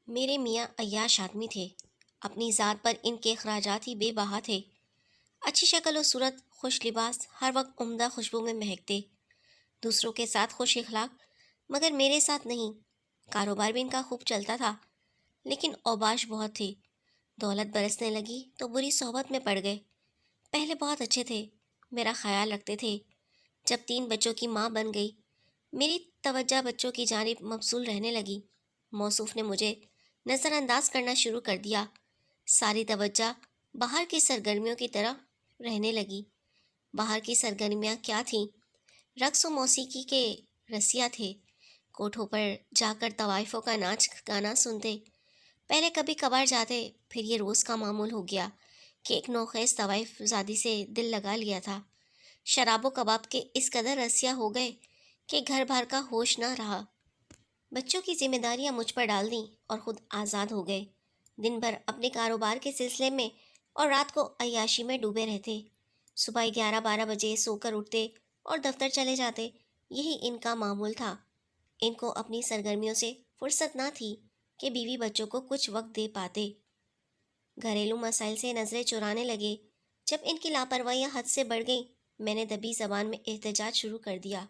میرے میاں عیاش آدمی تھے۔ اپنی ذات پر ان کے اخراجات ہی بے بہا تھے۔ اچھی شکل و صورت، خوش لباس، ہر وقت عمدہ خوشبو میں مہکتے، دوسروں کے ساتھ خوش اخلاق، مگر میرے ساتھ نہیں۔ کاروبار بھی ان کا خوب چلتا تھا، لیکن اوباش بہت تھی۔ دولت برسنے لگی تو بری صحبت میں پڑ گئے۔ پہلے بہت اچھے تھے، میرا خیال رکھتے تھے۔ جب 3 بچوں کی ماں بن گئی، میری توجہ بچوں کی جانب مبذول رہنے لگی۔ موصوف نے مجھے نظر انداز کرنا شروع کر دیا۔ ساری توجہ باہر کی سرگرمیوں کی طرف رہنے لگی۔ باہر کی سرگرمیاں کیا تھیں؟ رقص و موسیقی کے رسیا تھے۔ کوٹھوں پر جا کر طوائفوں کا ناچ گانا سنتے۔ پہلے کبھی کبھار جاتے، پھر یہ روز کا معمول ہو گیا کہ ایک نوخیز طوائف زادی سے دل لگا لیا تھا۔ شراب و کباب کے اس قدر رسیا ہو گئے کہ گھر بھر کا ہوش نہ رہا۔ بچوں کی ذمہ داریاں مجھ پر ڈال دیں اور خود آزاد ہو گئے۔ دن بھر اپنے کاروبار کے سلسلے میں اور رات کو عیاشی میں ڈوبے رہتے۔ صبح 11-12 بجے سو کر اٹھتے اور دفتر چلے جاتے۔ یہی ان کا معمول تھا۔ ان کو اپنی سرگرمیوں سے فرصت نہ تھی کہ بیوی بچوں کو کچھ وقت دے پاتے۔ گھریلو مسائل سے نظریں چرانے لگے۔ جب ان کی لاپرواہیاں حد سے بڑھ گئیں، میں نے دبی زبان میں احتجاج شروع کر دیا۔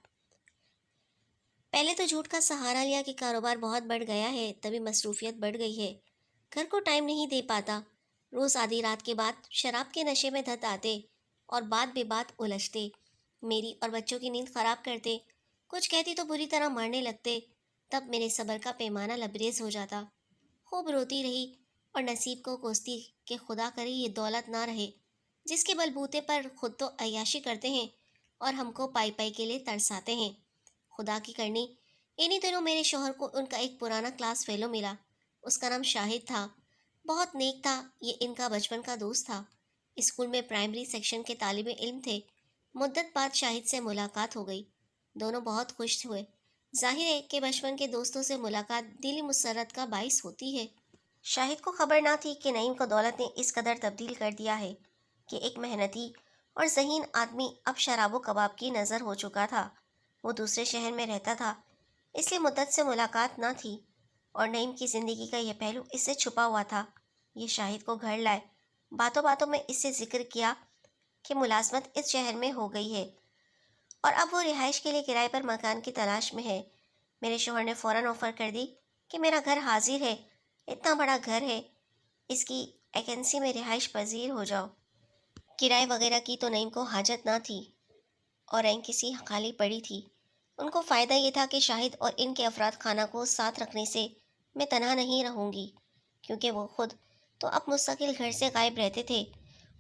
پہلے تو جھوٹ کا سہارا لیا کہ کاروبار بہت بڑھ گیا ہے، تبھی مصروفیت بڑھ گئی ہے، گھر کو ٹائم نہیں دے پاتا۔ روز آدھی رات کے بعد شراب کے نشے میں دھت آتے اور بات بے بات الجھتے، میری اور بچوں کی نیند خراب کرتے۔ کچھ کہتی تو بری طرح مارنے لگتے۔ تب میرے صبر کا پیمانہ لبریز ہو جاتا۔ خوب روتی رہی اور نصیب کو کوستی کہ خدا کرے یہ دولت نہ رہے جس کے بلبوتے پر خود تو عیاشی کرتے ہیں اور ہم کو پائی پائی کے لیے ترساتے ہیں۔ خدا کی کرنی، انہی دنوں میرے شوہر کو ان کا ایک پرانا کلاس فیلو ملا۔ اس کا نام شاہد تھا۔ بہت نیک تھا، یہ ان کا بچپن کا دوست تھا۔ اسکول میں پرائمری سیکشن کے طالب علم تھے۔ مدت بعد شاہد سے ملاقات ہو گئی۔ دونوں بہت خوش ہوئے۔ ظاہر ہے کہ بچپن کے دوستوں سے ملاقات دلی مسرت کا باعث ہوتی ہے۔ شاہد کو خبر نہ تھی کہ نعیم کو دولت نے اس قدر تبدیل کر دیا ہے کہ ایک محنتی اور ذہین آدمی اب شراب و کباب کی نظر ہو چکا تھا۔ وہ دوسرے شہر میں رہتا تھا، اس لیے مدت سے ملاقات نہ تھی، اور نعیم کی زندگی کا یہ پہلو اس سے چھپا ہوا تھا۔ یہ شاہد کو گھر لائے۔ باتوں باتوں میں اس سے ذکر کیا کہ ملازمت اس شہر میں ہو گئی ہے اور اب وہ رہائش کے لیے کرائے پر مکان کی تلاش میں ہے۔ میرے شوہر نے فوراً آفر کر دی کہ میرا گھر حاضر ہے، اتنا بڑا گھر ہے، اس کی ایجنسی میں رہائش پذیر ہو جاؤ۔ کرائے وغیرہ کی تو نعیم کو حاجت نہ تھی اور کسی خالی پڑی تھی۔ ان کو فائدہ یہ تھا کہ شاہد اور ان کے افراد خانہ کو ساتھ رکھنے سے میں تنہا نہیں رہوں گی، کیونکہ وہ خود تو اب مستقل گھر سے غائب رہتے تھے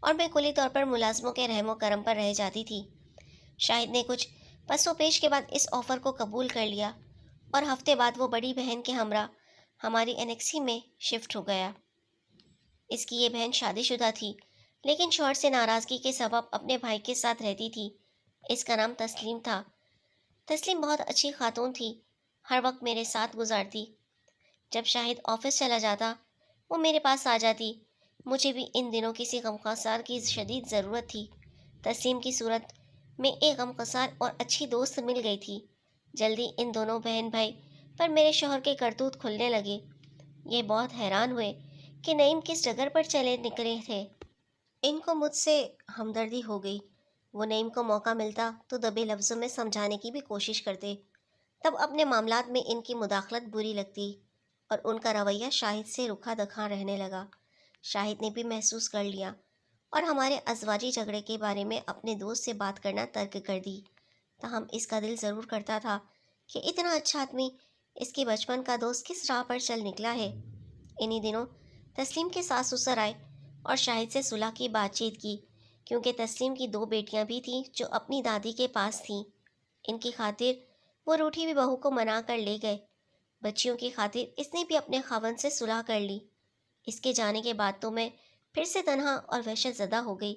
اور میں کلی طور پر ملازموں کے رحم و کرم پر رہ جاتی تھی۔ شاہد نے کچھ پس و پیش کے بعد اس آفر کو قبول کر لیا اور ہفتے بعد وہ بڑی بہن کے ہمراہ ہماری انیکسی میں شفٹ ہو گیا۔ اس کی یہ بہن شادی شدہ تھی، لیکن شوہر سے ناراضگی کے سبب اپنے بھائی کے ساتھ رہتی تھی۔ اس کا نام تسلیم تھا۔ تسلیم بہت اچھی خاتون تھی، ہر وقت میرے ساتھ گزارتی۔ جب شاہد آفس چلا جاتا، وہ میرے پاس آ جاتی۔ مجھے بھی ان دنوں کسی غمخوار کی شدید ضرورت تھی۔ تسلیم کی صورت میں ایک غمخوار اور اچھی دوست مل گئی تھی۔ جلدی ان دونوں بہن بھائی پر میرے شوہر کے کرتوت کھلنے لگے۔ یہ بہت حیران ہوئے کہ نعیم کس ڈگر پر چلے نکلے تھے۔ ان کو مجھ سے ہمدردی ہو گئی۔ وہ نعیم کو موقع ملتا تو دبے لفظوں میں سمجھانے کی بھی کوشش کرتے۔ تب اپنے معاملات میں ان کی مداخلت بری لگتی اور ان کا رویہ شاہد سے رکھا دکھا رہنے لگا۔ شاہد نے بھی محسوس کر لیا اور ہمارے ازواجی جھگڑے کے بارے میں اپنے دوست سے بات کرنا ترک کر دی۔ تاہم اس کا دل ضرور کرتا تھا کہ اتنا اچھا آدمی اس کے بچپن کا دوست کس راہ پر چل نکلا ہے۔ انہی دنوں تسلیم کے ساس سسر آئے اور شاہد سے صلح کی بات چیت کی، کیونکہ تسلیم کی 2 بیٹیاں بھی تھیں جو اپنی دادی کے پاس تھیں۔ ان کی خاطر وہ روٹھی بھی بہو کو منا کر لے گئے۔ بچیوں کی خاطر اس نے بھی اپنے خاوند سے صلح کر لی۔ اس کے جانے کے بعد تو میں پھر سے تنہا اور وحشت زدہ ہو گئی۔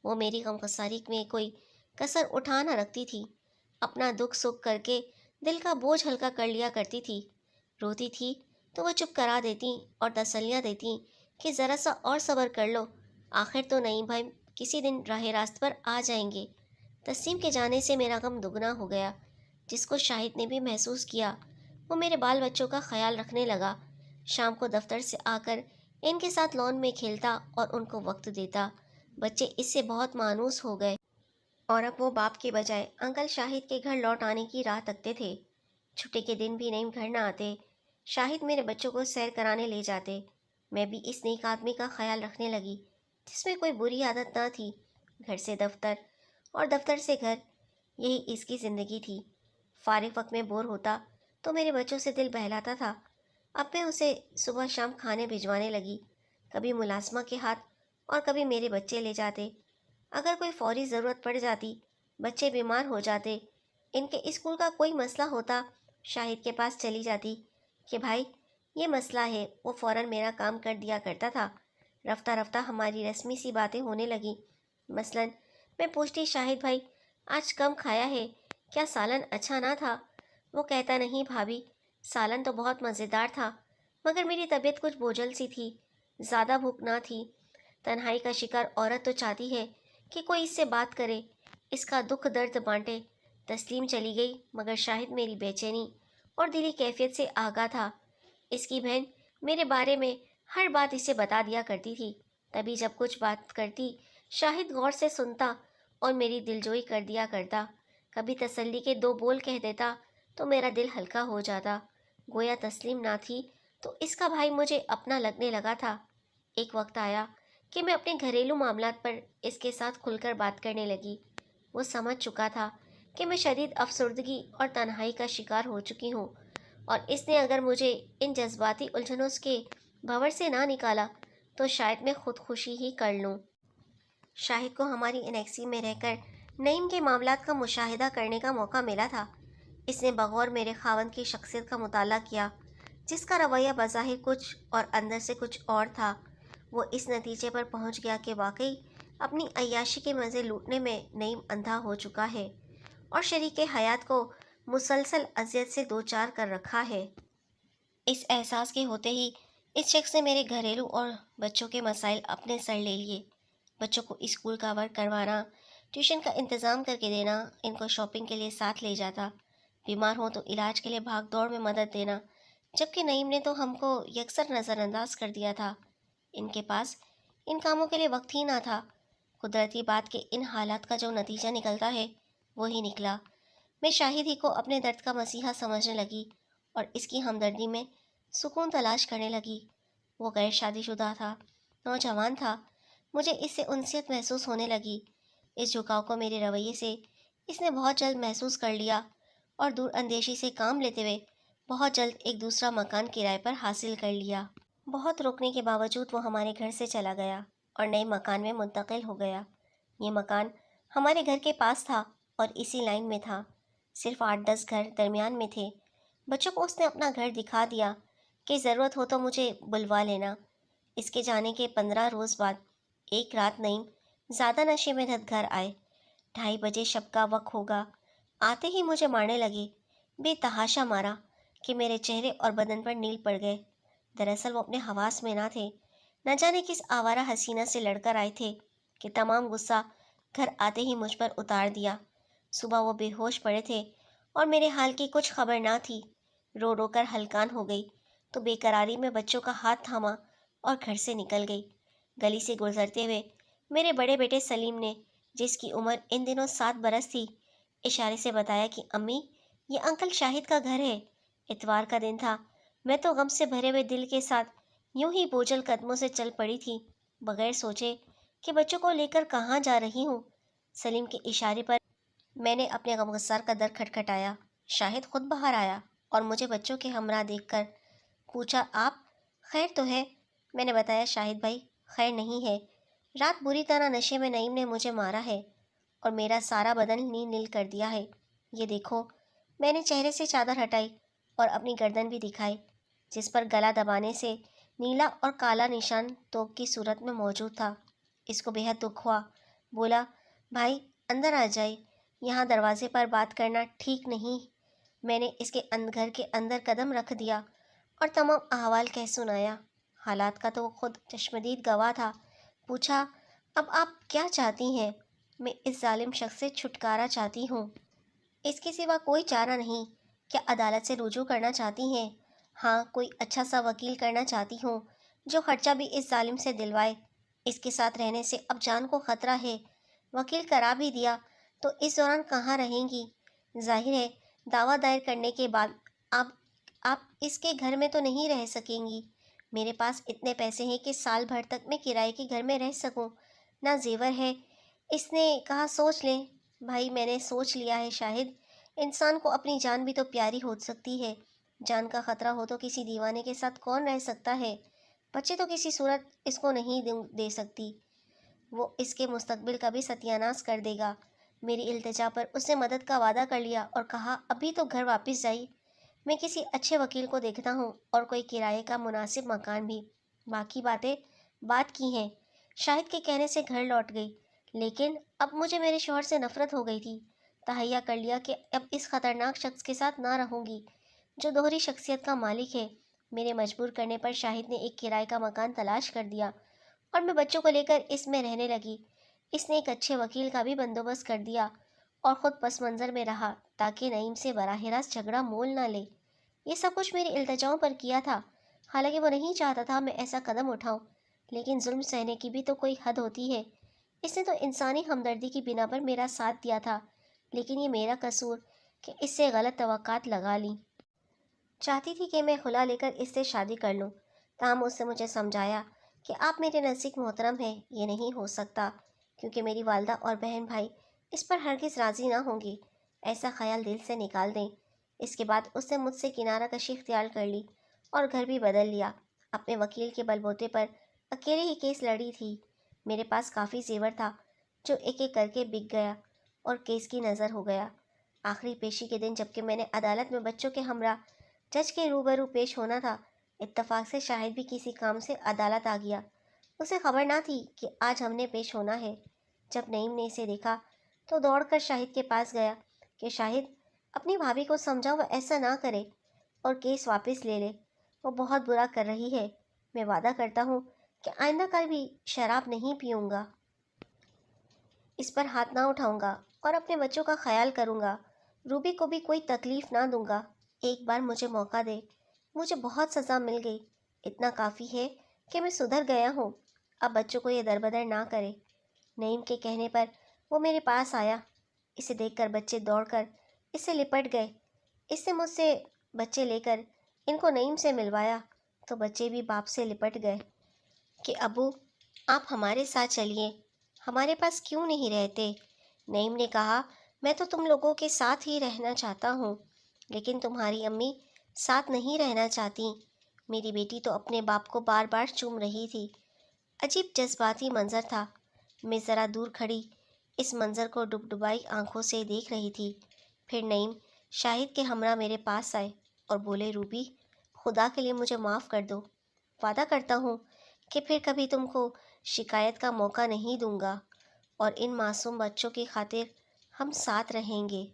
وہ میری غمخساری میں کوئی کسر اٹھا نہ رکھتی تھی۔ اپنا دکھ سکھ کر کے دل کا بوجھ ہلکا کر لیا کرتی تھی۔ روتی تھی تو وہ چپ کرا دیتی اور تسلیاں دیتی کہ ذرا سا اور صبر کر لو، آخر تو نعیم بھائی کسی دن راہ راست پر آ جائیں گے۔ تسلیم کے جانے سے میرا غم دگنا ہو گیا، جس کو شاہد نے بھی محسوس کیا۔ وہ میرے بال بچوں کا خیال رکھنے لگا، شام کو دفتر سے آ کر ان کے ساتھ لان میں کھیلتا اور ان کو وقت دیتا۔ بچے اس سے بہت مانوس ہو گئے اور اب وہ باپ کے بجائے انکل شاہد کے گھر لوٹ آنے کی راہ تکتے تھے۔ چھٹی کے دن بھی نعیم گھر نہ آتے، شاہد میرے بچوں کو سیر کرانے لے جاتے۔ میں بھی اس نیک آدمی کا خیال رکھنے لگی جس میں کوئی بری عادت نہ تھی۔ گھر سے دفتر اور دفتر سے گھر، یہی اس کی زندگی تھی۔ فارغ وقت میں بور ہوتا تو میرے بچوں سے دل بہلاتا تھا۔ اب میں اسے صبح شام کھانے بھجوانے لگی، کبھی ملازمہ کے ہاتھ اور کبھی میرے بچے لے جاتے۔ اگر کوئی فوری ضرورت پڑ جاتی، بچے بیمار ہو جاتے، ان کے اسکول کا کوئی مسئلہ ہوتا، شاہد کے پاس چلی جاتی کہ بھائی یہ مسئلہ ہے، وہ فوراً میرا کام کر دیا کرتا تھا۔ رفتہ رفتہ ہماری رسمی سی باتیں ہونے لگیں۔ مثلاً میں پوچھتی، شاہد بھائی آج کم کھایا ہے، کیا سالن اچھا نہ تھا؟ وہ کہتا، نہیں بھابھی، سالن تو بہت مزیدار تھا، مگر میری طبیعت کچھ بوجھل سی تھی، زیادہ بھوک نہ تھی۔ تنہائی کا شکار عورت تو چاہتی ہے کہ کوئی اس سے بات کرے، اس کا دکھ درد بانٹے۔ تسلیم چلی گئی، مگر شاہد میری بے چینی اور دلی کیفیت سے آگاہ تھا۔ اس کی بہن میرے بارے میں ہر بات اسے بتا دیا کرتی تھی۔ تبھی جب کچھ بات کرتی، شاہد غور سے سنتا اور میری دلجوئی کر دیا کرتا۔ کبھی تسلی کے دو بول کہہ دیتا تو میرا دل ہلکا ہو جاتا، گویا تسلیم نہ تھی تو اس کا بھائی مجھے اپنا لگنے لگا تھا۔ ایک وقت آیا کہ میں اپنے گھریلو معاملات پر اس کے ساتھ کھل کر بات کرنے لگی۔ وہ سمجھ چکا تھا کہ میں شدید افسردگی اور تنہائی کا شکار ہو چکی ہوں، اور اس نے اگر مجھے ان جذباتی الجھنوں کے بھنور سے نہ نکالا تو شاید میں خودکشی ہی کر لوں۔ شاہد کو ہماری انیکسی میں رہ کر نعیم کے معاملات کا مشاہدہ کرنے کا موقع ملا تھا۔ اس نے بغور میرے خاوند کی شخصیت کا مطالعہ کیا، جس کا رویہ بظاہر کچھ اور اندر سے کچھ اور تھا۔ وہ اس نتیجے پر پہنچ گیا کہ واقعی اپنی عیاشی کے مزے لوٹنے میں نعیم اندھا ہو چکا ہے اور شریک حیات کو مسلسل اذیت سے دوچار کر رکھا ہے۔ اس احساس کے ہوتے ہی اس شخص نے میرے گھریلو اور بچوں کے مسائل اپنے سر لے لیے۔ بچوں کو اسکول کا ورک کروانا، ٹیوشن کا انتظام کر کے دینا، ان کو شاپنگ کے لیے ساتھ لے جاتا، بیمار ہوں تو علاج کے لیے بھاگ دوڑ میں مدد دینا، جبکہ نعیم نے تو ہم کو یکسر نظر انداز کر دیا تھا۔ ان کے پاس ان کاموں کے لیے وقت ہی نہ تھا۔ قدرتی بات کہ ان حالات کا جو نتیجہ نکلتا ہے وہی نکلا۔ میں شاہد ہی کو اپنے درد کا مسیحا سمجھنے لگی اور اس کی ہمدردی میں سکون تلاش کرنے لگی۔ وہ غیر شادی شدہ تھا، نوجوان تھا، مجھے اس سے انسیت محسوس ہونے لگی۔ اس جھکاؤ کو میرے رویے سے اس نے بہت جلد محسوس کر لیا اور دور اندیشی سے کام لیتے ہوئے بہت جلد ایک دوسرا مکان کرائے پر حاصل کر لیا۔ بہت روکنے کے باوجود وہ ہمارے گھر سے چلا گیا اور نئے مکان میں منتقل ہو گیا۔ یہ مکان ہمارے گھر کے پاس تھا اور اسی لائن میں تھا، صرف 8-10 گھر درمیان میں تھے۔ بچوں کو اس نے اپنا گھر دکھا دیا کہ ضرورت ہو تو مجھے بلوا لینا۔ اس کے جانے کے 15 روز بعد ایک رات نعیم زیادہ نشے میں دھت گھر آئے۔ 2:30 بجے شب کا وقت ہوگا، آتے ہی مجھے مارنے لگے، بے تحاشا مارا کہ میرے چہرے اور بدن پر نیل پڑ گئے۔ دراصل وہ اپنے حواس میں نہ تھے، نہ جانے کس آوارہ حسینہ سے لڑ کر آئے تھے کہ تمام غصہ گھر آتے ہی مجھ پر اتار دیا۔ صبح وہ بے ہوش پڑے تھے اور میرے حال کی کچھ خبر نہ تھی۔ رو رو کر ہلکان ہو گئی تو بے قراری میں بچوں کا ہاتھ تھاما اور گھر سے نکل گئی۔ گلی سے گزرتے ہوئے میرے بڑے بیٹے سلیم نے، جس کی عمر ان دنوں 7 برس تھی، اشارے سے بتایا کہ امی یہ انکل شاہد کا گھر ہے۔ اتوار کا دن تھا، میں تو غم سے بھرے ہوئے دل کے ساتھ یوں ہی بوجھل قدموں سے چل پڑی تھی، بغیر سوچے کہ بچوں کو لے کر کہاں جا رہی ہوں۔ سلیم کے اشارے پر میں نے اپنے غمگسار کا در کھٹکھٹایا۔ شاہد خود باہر آیا اور مجھے بچوں کے ہمراہ دیکھ کر پوچھا، آپ خیر تو ہے؟ میں نے بتایا، شاہد بھائی خیر نہیں ہے، رات بری طرح نشے میں نعیم نے مجھے مارا ہے اور میرا سارا بدن نیل نیل کر دیا ہے۔ یہ دیکھو۔ میں نے چہرے سے چادر ہٹائی اور اپنی گردن بھی دکھائی، جس پر گلا دبانے سے نیلا اور کالا نشان توپ کی صورت میں موجود تھا۔ اس کو بے حد دکھ ہوا، بولا، بھائی اندر آ جائے، یہاں دروازے پر بات کرنا ٹھیک نہیں۔ میں نے اس کے گھر کے اندر قدم رکھ دیا اور تمام احوال کہہ سنایا۔ حالات کا تو وہ خود چشمدید گواہ تھا۔ پوچھا، اب آپ کیا چاہتی ہیں؟ میں اس ظالم شخص سے چھٹکارا چاہتی ہوں، اس کے سوا کوئی چارہ نہیں۔ کیا عدالت سے رجوع کرنا چاہتی ہیں؟ ہاں، کوئی اچھا سا وکیل کرنا چاہتی ہوں جو خرچہ بھی اس ظالم سے دلوائے۔ اس کے ساتھ رہنے سے اب جان کو خطرہ ہے۔ وکیل کرا بھی دیا تو اس دوران کہاں رہیں گی؟ ظاہر ہے دعویٰ دائر کرنے کے بعد اب آپ اس کے گھر میں تو نہیں رہ سکیں گی۔ میرے پاس اتنے پیسے ہیں کہ سال بھر تک میں کرائے کے گھر میں رہ سکوں، نہ زیور ہے۔ اس نے کہا سوچ لیں۔ بھائی میں نے سوچ لیا ہے شاہد، انسان کو اپنی جان بھی تو پیاری ہو سکتی ہے۔ جان کا خطرہ ہو تو کسی دیوانے کے ساتھ کون رہ سکتا ہے؟ بچے تو کسی صورت اس کو نہیں دے سکتی، وہ اس کے مستقبل کا بھی ستیہ ناش کر دے گا۔ میری التجا پر اس نے مدد کا وعدہ کر لیا اور کہا ابھی تو گھر واپس جائی، میں کسی اچھے وکیل کو دیکھتا ہوں اور کوئی کرائے کا مناسب مکان بھی۔ باقی باتیں بات کی ہیں۔ شاہد کے کہنے سے گھر لوٹ گئی، لیکن اب مجھے میرے شوہر سے نفرت ہو گئی تھی۔ تہیہ کر لیا کہ اب اس خطرناک شخص کے ساتھ نہ رہوں گی جو دوہری شخصیت کا مالک ہے۔ میرے مجبور کرنے پر شاہد نے ایک کرائے کا مکان تلاش کر دیا اور میں بچوں کو لے کر اس میں رہنے لگی۔ اس نے ایک اچھے وکیل کا بھی بندوبست کر دیا اور خود پس منظر میں رہا تاکہ نعیم سے براہ راست جھگڑا مول نہ لے۔ یہ سب کچھ میری التجاؤں پر کیا تھا، حالانکہ وہ نہیں چاہتا تھا میں ایسا قدم اٹھاؤں، لیکن ظلم سہنے کی بھی تو کوئی حد ہوتی ہے۔ اس نے تو انسانی ہمدردی کی بنا پر میرا ساتھ دیا تھا، لیکن یہ میرا قصور کہ اس سے غلط توقعات لگا لیں۔ چاہتی تھی کہ میں خلا لے کر اس سے شادی کر لوں، تاہم اس نے مجھے سمجھایا کہ آپ میرے نزدیک محترم ہیں، یہ نہیں ہو سکتا کیونکہ میری والدہ اور بہن بھائی اس پر ہرگز راضی نہ ہوں گے۔ ایسا خیال دل سے نکال دیں۔ اس کے بعد اس نے مجھ سے کنارہ کشی اختیار کر لی اور گھر بھی بدل لیا۔ اپنے وکیل کے بل بوتے پر اکیلے ہی کیس لڑی تھی۔ میرے پاس کافی زیور تھا جو ایک ایک کر کے بک گیا اور کیس کی نظر ہو گیا۔ آخری پیشی کے دن جبکہ میں نے عدالت میں بچوں کے ہمراہ جج کے روبرو پیش ہونا تھا، اتفاق سے شاہد بھی کسی کام سے عدالت آ گیا۔ اسے خبر نہ تھی کہ آج ہم نے پیش ہونا ہے۔ جب نعیم نے اسے دیکھا تو دوڑ کر شاہد کے پاس گیا کہ شاہد اپنی بھابھی کو سمجھاؤ وہ ایسا نہ کرے اور کیس واپس لے لے، وہ بہت برا کر رہی ہے۔ میں وعدہ کرتا ہوں کہ آئندہ کبھی شراب نہیں پیوں گا، اس پر ہاتھ نہ اٹھاؤں گا اور اپنے بچوں کا خیال کروں گا، روبی کو بھی کوئی تکلیف نہ دوں گا۔ ایک بار مجھے موقع دے، مجھے بہت سزا مل گئی، اتنا کافی ہے کہ میں سدھر گیا ہوں، اب بچوں کو یہ دربدر نہ کرے۔ نعیم کے کہنے پر وہ میرے پاس آیا۔ اسے دیکھ کر بچے دوڑ کر اس سے لپٹ گئے۔ اس نے مجھ سے بچے لے کر ان کو نعیم سے ملوایا تو بچے بھی باپ سے لپٹ گئے کہ ابو آپ ہمارے ساتھ چلیے، ہمارے پاس کیوں نہیں رہتے؟ نعیم نے کہا میں تو تم لوگوں کے ساتھ ہی رہنا چاہتا ہوں، لیکن تمہاری امی ساتھ نہیں رہنا چاہتی۔ میری بیٹی تو اپنے باپ کو بار بار چوم رہی تھی۔ عجیب جذباتی منظر تھا۔ میں ذرا دور کھڑی اس منظر کو ڈبڈبائی آنکھوں سے دیکھ رہی تھی۔ پھر نعیم شاہد کے ہمراہ میرے پاس آئے اور بولے روبی خدا کے لیے مجھے معاف کر دو، وعدہ کرتا ہوں کہ پھر کبھی تم کو شکایت کا موقع نہیں دوں گا اور ان معصوم بچوں کی خاطر ہم ساتھ رہیں گے۔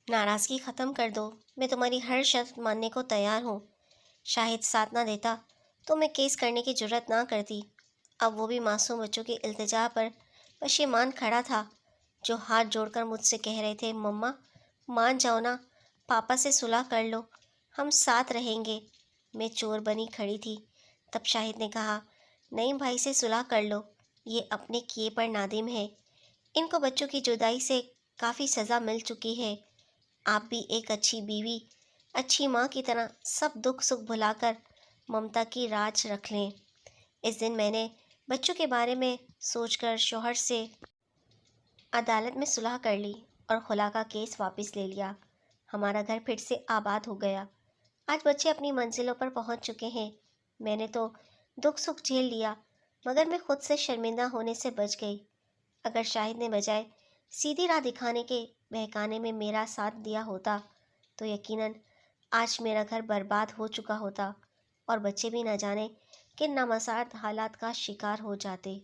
ناراضگی ختم کر دو، میں تمہاری ہر شرط ماننے کو تیار ہوں۔ شاہد ساتھ نہ دیتا تو میں کیس کرنے کی جرت نہ کرتی۔ اب وہ بھی معصوم بچوں کی التجا پر پشیمان کھڑا تھا، جو ہاتھ جوڑ کر مجھ سے کہہ رہے تھے مما مان جاؤ نا، پاپا سے صلح کر لو، ہم ساتھ رہیں گے۔ میں چور بنی کھڑی تھی۔ تب شاہد نے کہا نعیم بھائی سے صلح کر لو، یہ اپنے کیے پر نادم ہے، ان کو بچوں کی جدائی سے کافی سزا مل چکی ہے۔ آپ بھی ایک اچھی بیوی، اچھی ماں کی طرح سب دکھ سکھ بھلا کر ممتا کی راج رکھ لیں۔ اس دن میں نے بچوں کے بارے میں سوچ کر شوہر سے عدالت میں صلح کر لی اور خلا کا کیس واپس لے لیا۔ ہمارا گھر پھر سے آباد ہو گیا۔ آج بچے اپنی منزلوں پر پہنچ چکے ہیں۔ میں نے تو دکھ سکھ جھیل لیا، مگر میں خود سے شرمندہ ہونے سے بچ گئی۔ اگر شاہد نے بجائے سیدھی راہ دکھانے کے بہکانے میں میرا ساتھ دیا ہوتا تو یقیناً آج میرا گھر برباد ہو چکا ہوتا اور بچے بھی نہ جانے کن نامساعد حالات کا شکار ہو جاتے۔